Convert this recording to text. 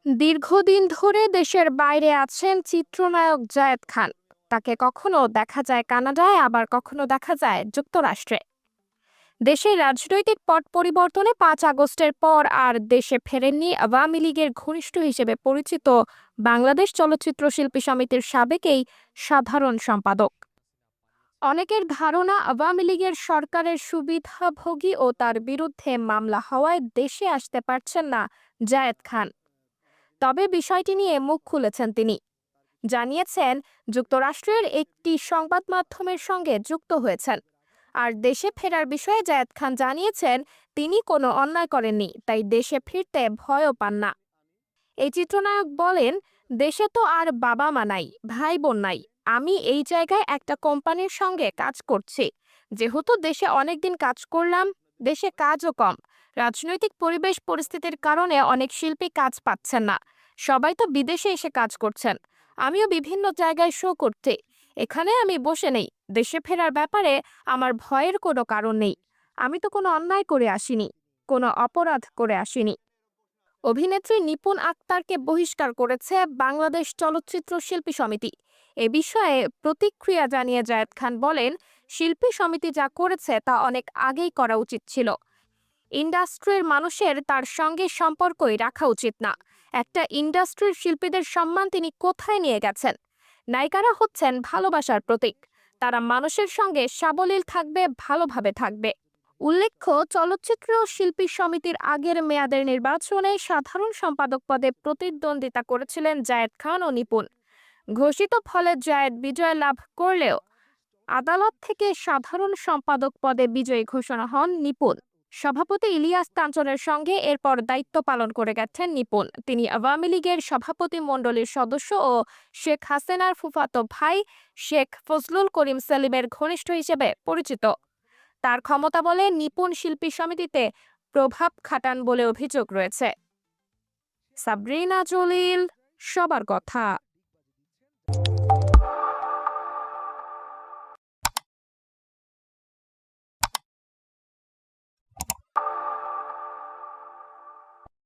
দীর্ঘদিন ধরে দেশের বাইরে আছেন চিত্রনায়ক জায়েদ খান। তাকে কখনো দেখা যায় কানাডায়, আবার কখনো দেখা যায় যুক্তরাষ্ট্রে। দেশের রাজনৈতিক পট পরিবর্তনে 5 আগস্টের পর আর দেশে ফেরেননি আওয়ামী লীগের ঘনিষ্ঠ হিসেবে পরিচিত বাংলাদেশ চলচ্চিত্র শিল্পী সমিতির সাবেক এই সাধারণ সম্পাদক। অনেকের ধারণা আওয়ামী লীগের সরকারের সুবিধাভোগী ও তার বিরুদ্ধে মামলা হওয়ায় দেশে আসতে পারছেন না জায়েদ খান। তবে বিষয়টি নিয়ে মুখ খুলেছেন তিনি। জানিয়েছেন যুক্তরাষ্ট্রের একটি সংবাদ মাধ্যমের সঙ্গে যুক্ত হয়েছেন। আর দেশে ফেরার বিষয়ে জায়েদ খান জানিয়েছেন তিনি কোনো অন্যায় করেননি, তাই দেশে ফিরতে ভয়ও পান না। এই চিত্রনায়ক বলেন, দেশে তো আর বাবা মা নাই, ভাই বোন নাই। আমি এই জায়গায় একটা কোম্পানির সঙ্গে কাজ করছি। যেহেতু দেশে অনেকদিন কাজ করলাম, দেশে কাজও কম। রাজনৈতিক পরিবেশ পরিস্থিতির কারণে অনেক শিল্পী কাজ পাচ্ছেন না। সবাই তো বিদেশে এসে কাজ করছেন। আমিও বিভিন্ন জায়গায় শো করতে। এখানে আমি বসে নেই। দেশে ফেরার ব্যাপারে আমার ভয়ের কোনো কারণ নেই। আমি তো কোনো অন্যায় করে আসিনি, কোনো অপরাধ করে আসিনি। অভিনেত্রী নিপুণ আক্তারকে বহিষ্কার করেছে বাংলাদেশ চলচ্চিত্র শিল্পী সমিতি। এ বিষয়ে প্রতিক্রিয়া জানিয়ে জায়েদ খান বলেন, শিল্পী সমিতি যা করেছে তা অনেক আগেই করা উচিত ছিল। ইন্ডাস্ট্রির মানুষের তার সঙ্গে সম্পর্কই রাখা উচিত না। একটা ইন্ডাস্ট্রির শিল্পীদের সম্মান তিনি কোথায় নিয়ে গেছেন? নায়িকারা হচ্ছেন ভালোবাসার প্রতীক। তারা মানুষের সঙ্গে সাবলীল থাকবে, ভালোভাবে থাকবে। উল্লেখ্য, চলচ্চিত্র শিল্পী সমিতির আগের মেয়াদের নির্বাচনে সাধারণ সম্পাদক পদে প্রতিদ্বন্দ্বিতা করেছিলেন জায়েদ খান ও নিপুণ। ঘোষিত ফলে জায়েদ বিজয় লাভ করলেও আদালত থেকে সাধারণ সম্পাদক পদে বিজয়ী ঘোষণা হন নিপুণ। সভাপতি ইলিয়াস কাঞ্চনের সঙ্গে এরপর দায়িত্ব পালন করে গেছেন নিপুণ। তিনি আওয়ামী লীগের সভাপতি মণ্ডলীর সদস্য ও শেখ হাসিনার ফুফাতো ভাই শেখ ফজলুল করিম সেলিমের ঘনিষ্ঠ হিসেবে পরিচিত। তার ক্ষমতা বলে নিপুণ শিল্পী সমিতিতে প্রভাব খাটান বলে অভিযোগ রয়েছে। সাবরিনা জলিল, সবার কথা।